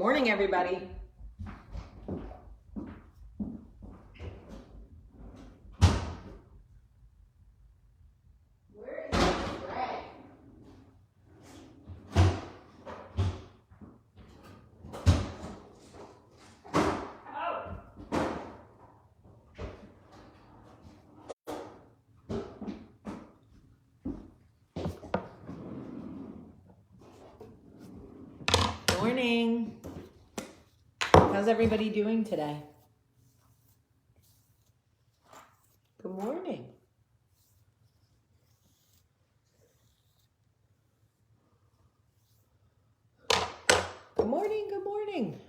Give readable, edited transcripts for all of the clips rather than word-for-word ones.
morning, everybody. Where is Greg? Morning. How's everybody doing today? Good morning. Good morning, good morning.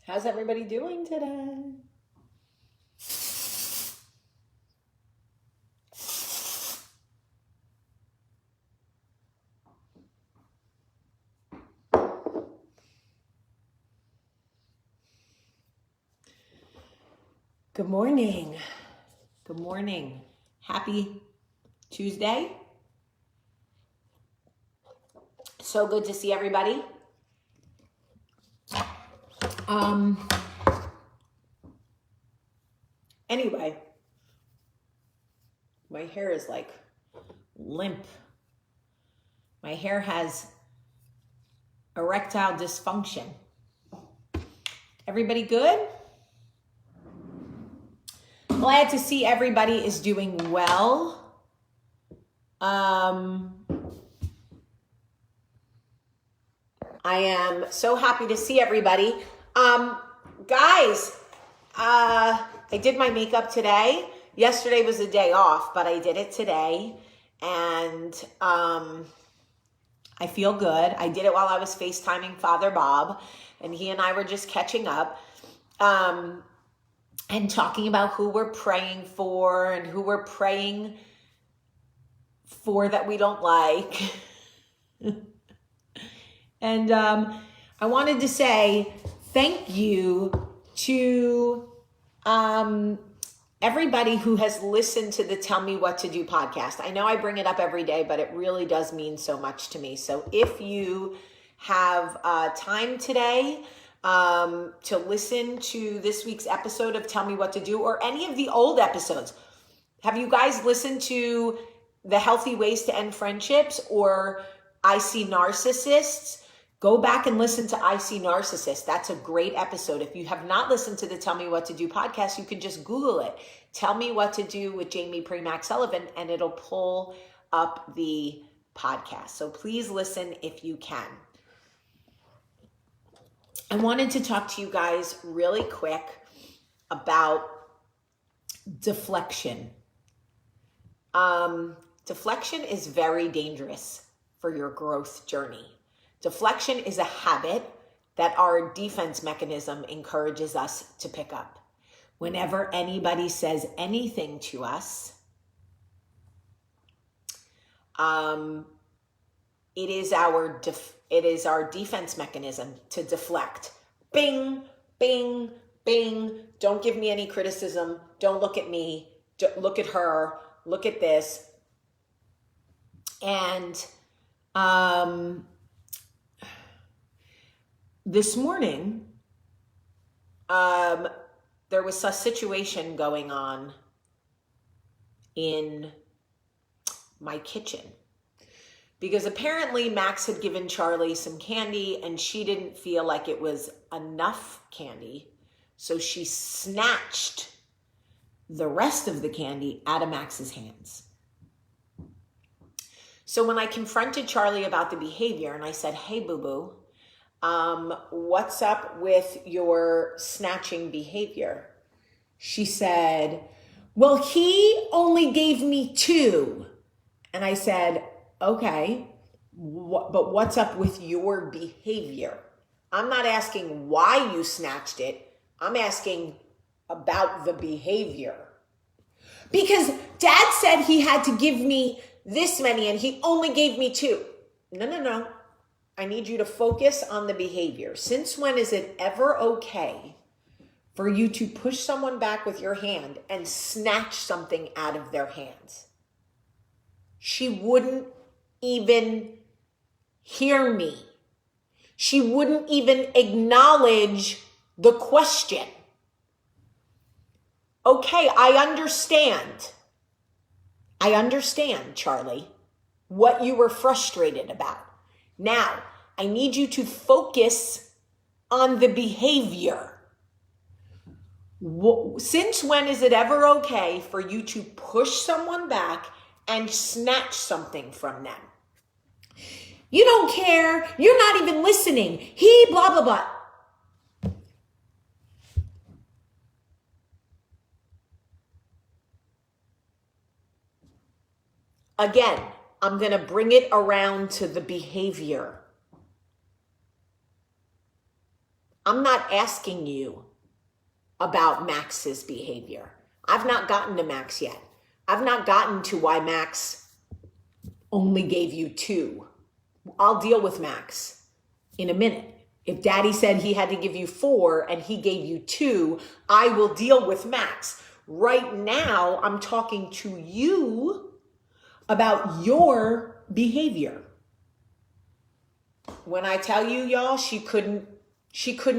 How's everybody doing today? Good morning. Good morning. Happy Tuesday. So good to see everybody. Anyway, my hair is like limp. My hair has erectile dysfunction. Everybody good? Glad to see everybody is doing well. I am so happy to see everybody. Guys, I did my makeup today. Yesterday was a day off, but I did it today. And I feel good. I did it while I was FaceTiming Father Bob, and he and I were just catching up and talking about who we're praying for and who we're praying for that we don't like. And I wanted to say thank you to everybody who has listened to the Tell Me What to Do podcast. I know I bring it up every day, but it really does mean so much to me. So if you have time today to listen to this week's episode of Tell Me What to Do, or any of the old episodes, have you guys listened to the Healthy Ways to End Friendships or I See Narcissists? Go back and listen to I See Narcissist. That's a great episode. If you have not listened to the Tell Me What to Do podcast, you can just Google it. Tell Me What to Do with Jamie Premack Sullivan, and it'll pull up the podcast. So please listen if you can. I wanted to talk to you guys really quick about deflection. Deflection is very dangerous for your growth journey. Deflection is a habit that our defense mechanism encourages us to pick up. Whenever anybody says anything to us, it is our defense mechanism to deflect. Bing, bing, bing. Don't give me any criticism. Don't look at me. Look at her. Look at this. And this morning, there was a situation going on in my kitchen because apparently Max had given Charlie some candy and she didn't feel like it was enough candy. So she snatched the rest of the candy out of Max's hands. So when I confronted Charlie about the behavior and I said, hey, boo-boo, what's up with your snatching behavior? She said, well, he only gave me 2. And I said, okay, but what's up with your behavior? I'm not asking why you snatched it. I'm asking about the behavior. Because Dad said he had to give me this many and he only gave me 2. No. I need you to focus on the behavior. Since when is it ever okay for you to push someone back with your hand and snatch something out of their hands. She wouldn't even hear me. She wouldn't even acknowledge the question. Okay, I understand, Charlie, what you were frustrated about. Now, I need you to focus on the behavior. Since when is it ever okay for you to push someone back and snatch something from them? You don't care. You're not even listening. He blah, blah, blah. Again, I'm going to bring it around to the behavior. I'm not asking you about Max's behavior. I've not gotten to Max yet. I've not gotten to why Max only gave you 2. I'll deal with Max in a minute. If Daddy said he had to give you 4 and he gave you 2, I will deal with Max. Right now, I'm talking to you about your behavior. When I tell you, y'all, she couldn't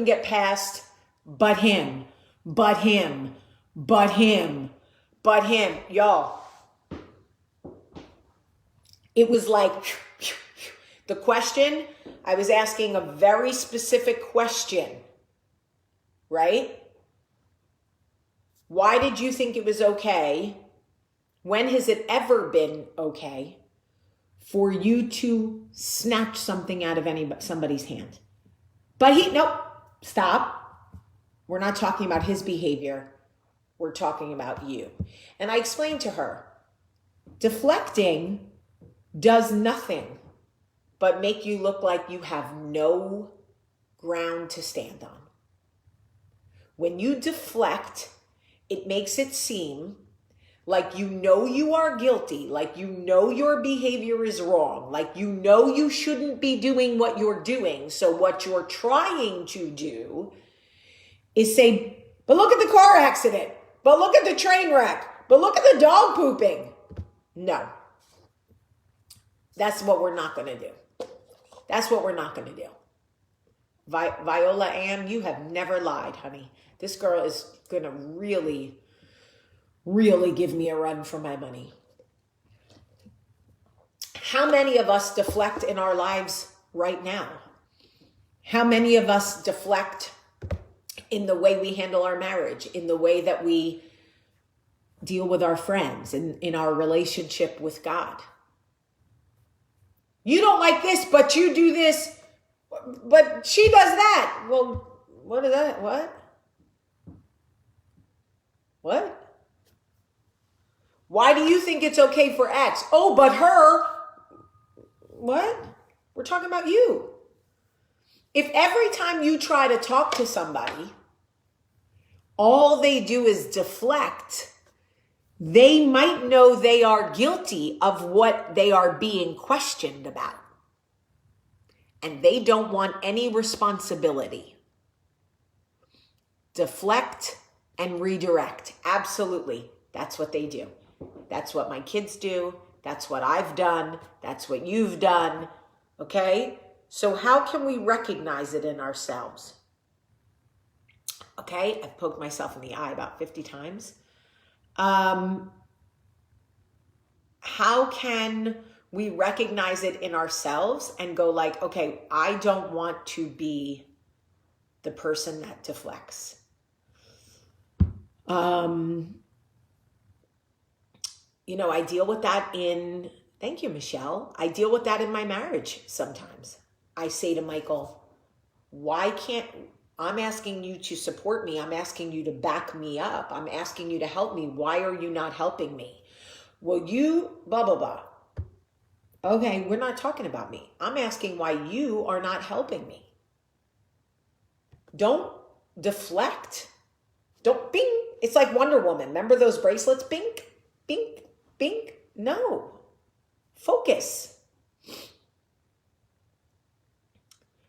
get past but him. Y'all, it was like the question, I was asking a very specific question, right? Why did you think it was okay? When has it ever been okay for you to snatch something out of somebody's hand? But nope, stop. We're not talking about his behavior. We're talking about you. And I explained to her, deflecting does nothing but make you look like you have no ground to stand on. When you deflect, it makes it seem like you know you are guilty, like you know your behavior is wrong, like you know you shouldn't be doing what you're doing. So what you're trying to do is say, but look at the car accident, but look at the train wreck, but look at the dog pooping. No. That's what we're not going to do. That's what we're not going to do. Viola Ann, you have never lied, honey. This girl is going to really give me a run for my money. How many of us deflect in our lives right now? How many of us deflect in the way we handle our marriage, in the way that we deal with our friends, in our relationship with God? You don't like this, but you do this, but she does that. Well, what is that? What? Why do you think it's okay for X? Oh, but her. What? We're talking about you. If every time you try to talk to somebody, all they do is deflect, they might know they are guilty of what they are being questioned about. And they don't want any responsibility. Deflect and redirect. Absolutely. That's what they do. That's what my kids do. That's what I've done. That's what you've done. Okay? So how can we recognize it in ourselves? Okay? I've poked myself in the eye about 50 times. How can we recognize it in ourselves and go like, okay, I don't want to be the person that deflects. I deal with that thank you, Michelle. I deal with that in my marriage sometimes. I say to Michael, I'm asking you to support me. I'm asking you to back me up. I'm asking you to help me. Why are you not helping me? Well, you, blah, blah, blah. Okay, we're not talking about me. I'm asking why you are not helping me. Don't deflect. Don't bing. It's like Wonder Woman. Remember those bracelets? Bink, bink, bink. No. Focus.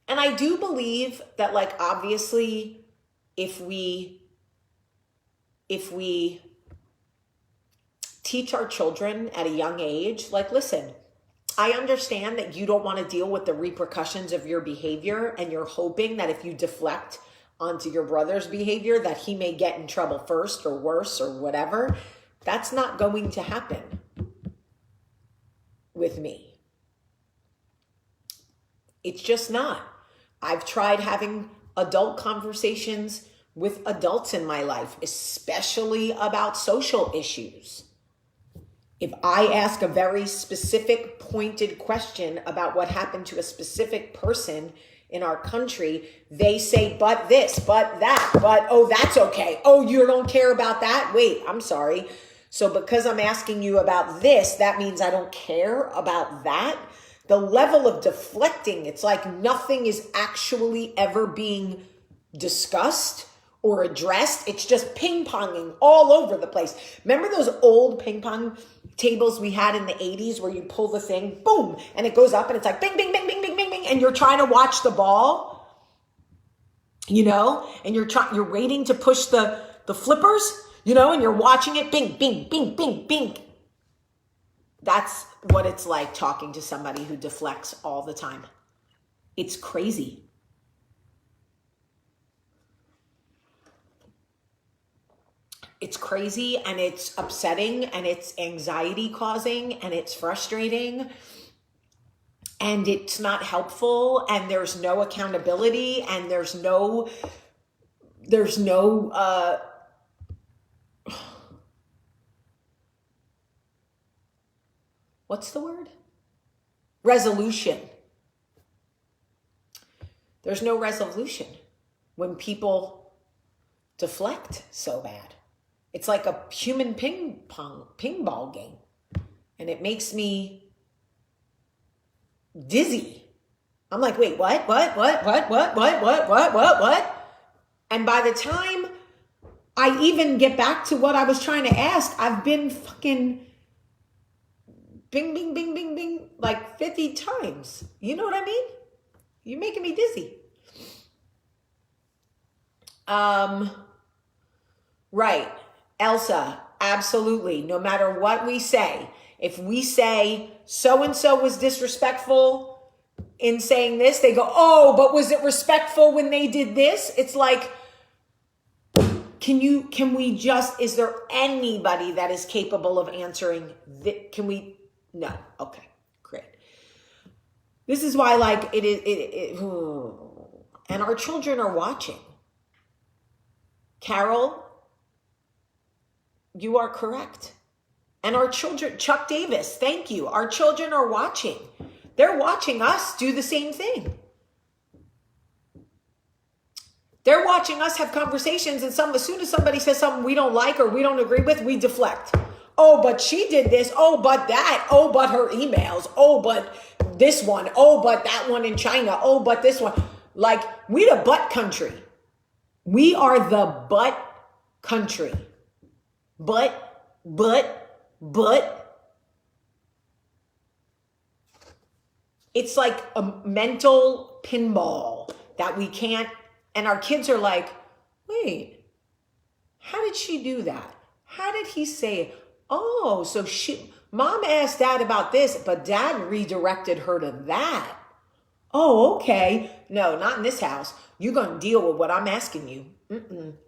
And I do believe that, like, obviously, if we if we teach our children at a young age, like, listen, I understand that you don't want to deal with the repercussions of your behavior, and you're hoping that if you deflect onto your brother's behavior that he may get in trouble first or worse or whatever. That's not going to happen with me. It's just not. I've tried having adult conversations with adults in my life, especially about social issues. If I ask a very specific, pointed question about what happened to a specific person in our country, they say, but this, but that, but, oh, that's okay. Oh, you don't care about that? Wait, I'm sorry. So because I'm asking you about this, that means I don't care about that? The level of deflecting, it's like nothing is actually ever being discussed or addressed. It's just ping-ponging all over the place. Remember those old ping-pong tables we had in the 80s where you pull the thing, boom, and it goes up and it's like bing, bing, bing, bing, bing, bing, bing, and you're trying to watch the ball, you know, and you're waiting to push the flippers, you know, and you're watching it, bing, bing, bing, bing, bing. That's what it's like talking to somebody who deflects all the time. It's crazy. It's crazy, and it's upsetting, and it's anxiety causing, and it's frustrating, and it's not helpful, and there's no accountability, and there's no what's the word? Resolution. There's no resolution when people deflect so bad. It's like a human ping ball game. And it makes me dizzy. I'm like, wait, what? And by the time I even get back to what I was trying to ask, I've been fucking bing, bing, bing, bing, bing, like 50 times. You know what I mean? You're making me dizzy. Right. Elsa, absolutely. No matter what we say, if we say so-and-so was disrespectful in saying this, they go, oh, but was it respectful when they did this? It's like, is there anybody that is capable of answering that? No. Okay, great. This is why, like, and our children are watching. Carol, you are correct. And our children, Chuck Davis, thank you. Our children are watching. They're watching us do the same thing. They're watching us have conversations, and as soon as somebody says something we don't like or we don't agree with, we deflect. Oh, but she did this. Oh, but that. Oh, but her emails. Oh, but this one. Oh, but that one in China. Oh, but this one. Like, we the butt country. We are the butt country. But. It's like a mental pinball that we can't, and our kids are like, wait, how did she do that? How did he say it? Oh, so mom asked dad about this, but dad redirected her to that. Oh, okay. No, not in this house. You're going to deal with what I'm asking you.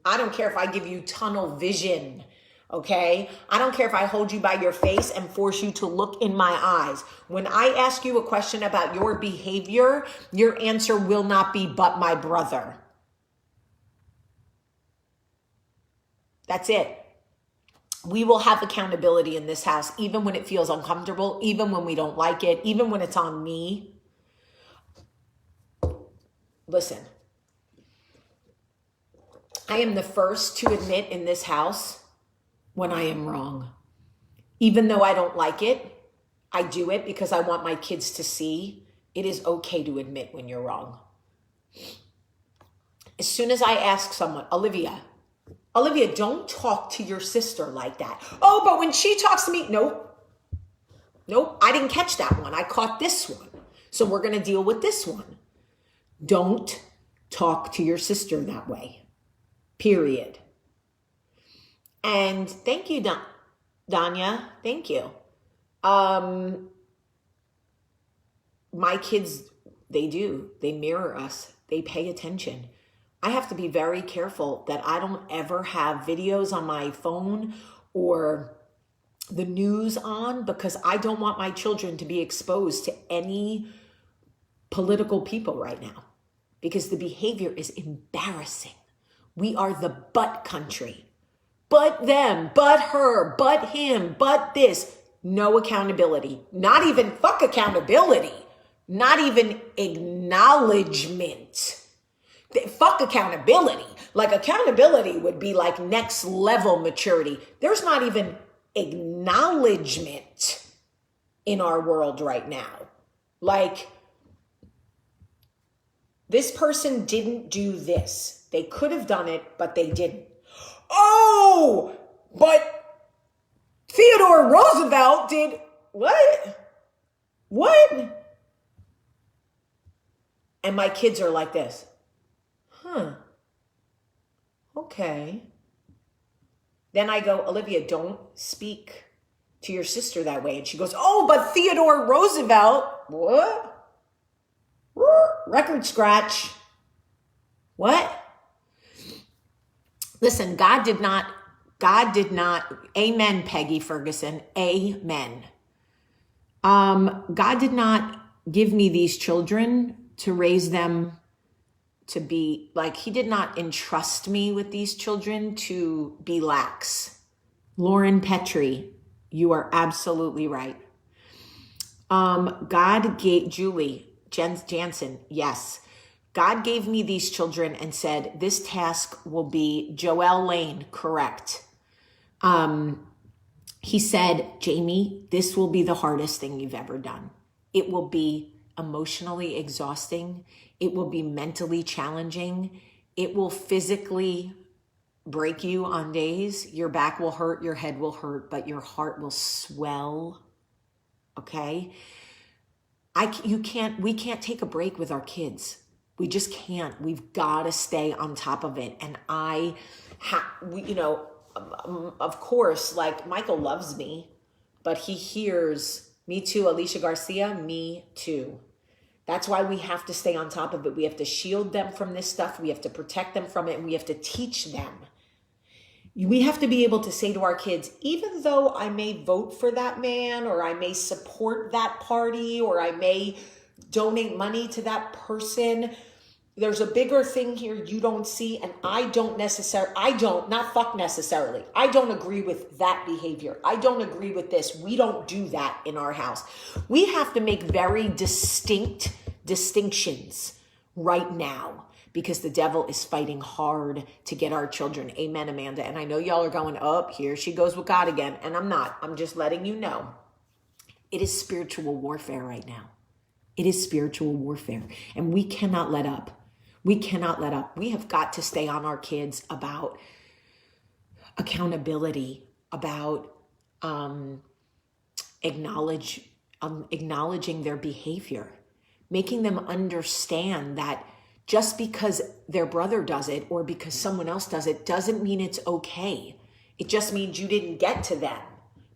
I don't care if I give you tunnel vision. Okay? I don't care if I hold you by your face and force you to look in my eyes. When I ask you a question about your behavior, your answer will not be, but my brother. That's it. We will have accountability in this house, even when it feels uncomfortable, even when we don't like it, even when it's on me. Listen, I am the first to admit in this house when I am wrong. Even though I don't like it, I do it because I want my kids to see it is okay to admit when you're wrong. As soon as I ask someone, Olivia, don't talk to your sister like that. Oh, but when she talks to me, nope, I didn't catch that one. I caught this one. So we're going to deal with this one. Don't talk to your sister that way. Period. And thank you, Danya. Thank you. My kids, they mirror us. They pay attention. I have to be very careful that I don't ever have videos on my phone or the news on, because I don't want my children to be exposed to any political people right now, because the behavior is embarrassing. We are the but country. But them, but her, but him, but this. No accountability. Not even fuck accountability. Not even acknowledgement. Fuck accountability. Like, accountability would be like next level maturity. There's not even acknowledgement in our world right now. Like, this person didn't do this. They could have done it, but they didn't. Oh, but Theodore Roosevelt did what? What? And my kids are like this. Okay. Then I go, Olivia, don't speak to your sister that way. And she goes, oh, but Theodore Roosevelt. What? Record scratch. What? Listen, God did not, amen, Peggy Ferguson, amen. God did not give me these children to raise them to be, like, he did not entrust me with these children to be lax. Lauren Petrie, you are absolutely right. God gave, Julie Jansen, yes. God gave me these children and said, this task will be Joelle Lane, correct. He said, Jamie, this will be the hardest thing you've ever done. It will be emotionally exhausting. It will be mentally challenging. It will physically break you on days. Your back will hurt, your head will hurt, but your heart will swell. Okay? We can't take a break with our kids. We just can't. We've got to stay on top of it. And of course, like, Michael loves me, but he hears, me too, Alicia Garcia, me too. That's why we have to stay on top of it. We have to shield them from this stuff. We have to protect them from it. And we have to teach them. We have to be able to say to our kids, even though I may vote for that man, or I may support that party, or I may donate money to that person, there's a bigger thing here you don't see, and I don't agree with that behavior. I don't agree with this. We don't do that in our house. We have to make very distinct distinctions right now, because the devil is fighting hard to get our children. Amen, Amanda. And I know y'all are going, oh, here she goes with God again. And I'm not. I'm just letting you know. It is spiritual warfare right now. It is spiritual warfare. And we cannot let up. We cannot let up. We have got to stay on our kids about accountability, about acknowledging their behavior, making them understand that just because their brother does it or because someone else does it doesn't mean it's okay. It just means you didn't get to them.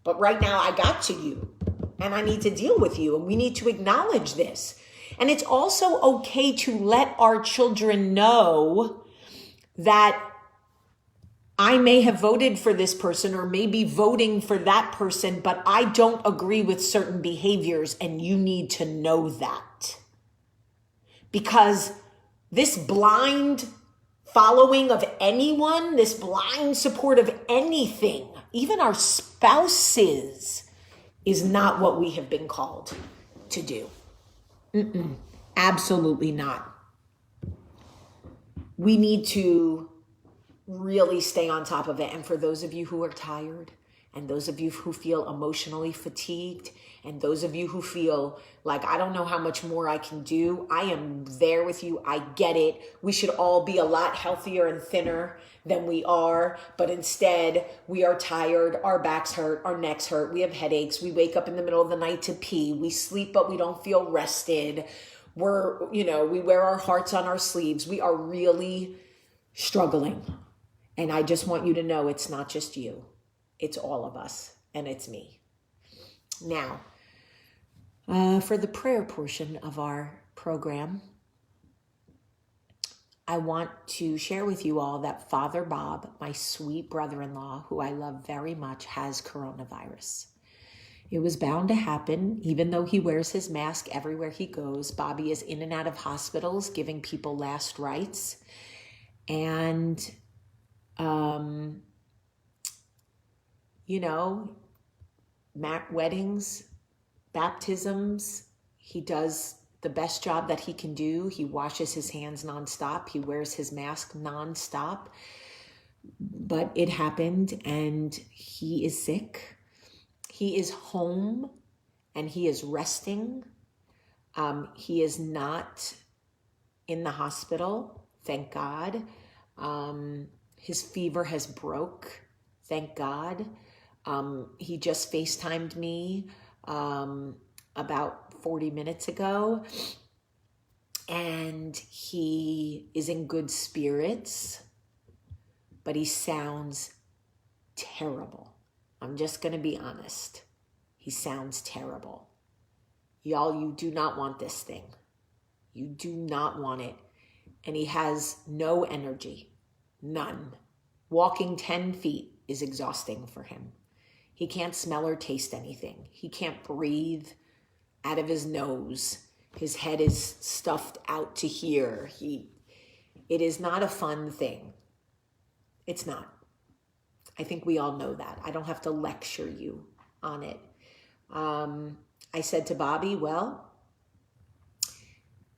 But right now I got to you, and I need to deal with you, and we need to acknowledge this. And it's also okay to let our children know that I may have voted for this person or maybe voting for that person, but I don't agree with certain behaviors, and you need to know that. Because this blind following of anyone, this blind support of anything, even our spouses, is not what we have been called to do. Absolutely not. We need to really stay on top of it. And for those of you who are tired, and those of you who feel emotionally fatigued, and those of you who feel like, I don't know how much more I can do, I am there with you. I get it. We should all be a lot healthier and thinner than we are. But instead, we are tired. Our backs hurt. Our necks hurt. We have headaches. We wake up in the middle of the night to pee. We sleep, but we don't feel rested. We wear our hearts on our sleeves. We are really struggling. And I just want you to know it's not just you. It's all of us, and it's me. Now, for the prayer portion of our program, I want to share with you all that Father Bob, my sweet brother-in-law, who I love very much, has coronavirus. It was bound to happen, even though he wears his mask everywhere he goes. Bobby is in and out of hospitals, giving people last rites. And, weddings, baptisms, he does the best job that he can do. He washes his hands nonstop. He wears his mask nonstop. But it happened, and he is sick. He is home, and he is resting. He is not in the hospital, thank God. His fever has broke, thank God. He just FaceTimed me about 40 minutes ago, and he is in good spirits, but he sounds terrible. I'm just going to be honest. He sounds terrible. Y'all, you do not want this thing. You do not want it. And he has no energy, none. Walking 10 feet is exhausting for him. He can't smell or taste anything. He can't breathe out of his nose. His head is stuffed out to here. It is not a fun thing. It's not. I think we all know that. I don't have to lecture you on it. I said to Bobby, well,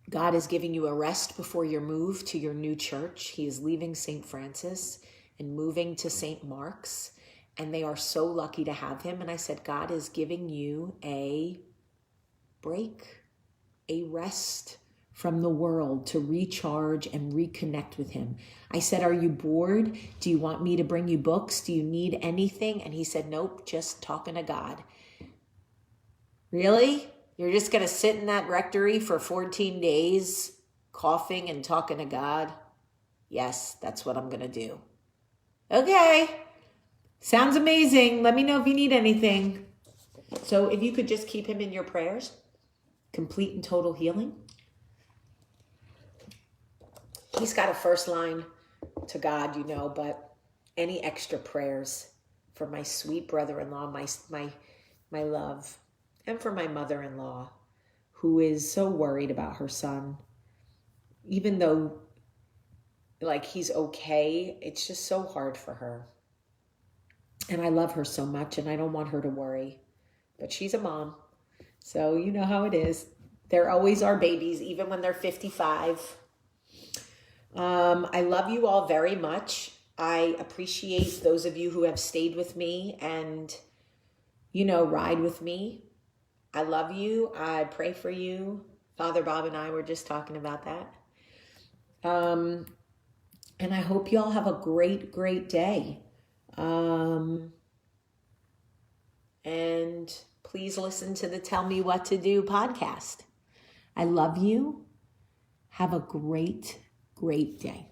God is giving you a rest before your move to your new church. He is leaving St. Francis and moving to St. Mark's, and they are so lucky to have him. And I said, God is giving you a break, a rest from the world to recharge and reconnect with him. I said, are you bored? Do you want me to bring you books? Do you need anything? And he said, nope, just talking to God. Really? You're just going to sit in that rectory for 14 days, coughing and talking to God? Yes, that's what I'm going to do. Okay. Sounds amazing. Let me know if you need anything. So if you could just keep him in your prayers, complete and total healing. He's got a first line to God, but any extra prayers for my sweet brother-in-law, my love, and for my mother-in-law, who is so worried about her son. Even though, he's okay, it's just so hard for her. And I love her so much, and I don't want her to worry. But she's a mom, so you know how it is. They're always our babies, even when they're 55. I love you all very much. I appreciate those of you who have stayed with me and, ride with me. I love you. I pray for you. Father Bob and I were just talking about that. And I hope you all have a great, great day. And please listen to the Tell Me What to Do podcast. I love you. Have a great, great day.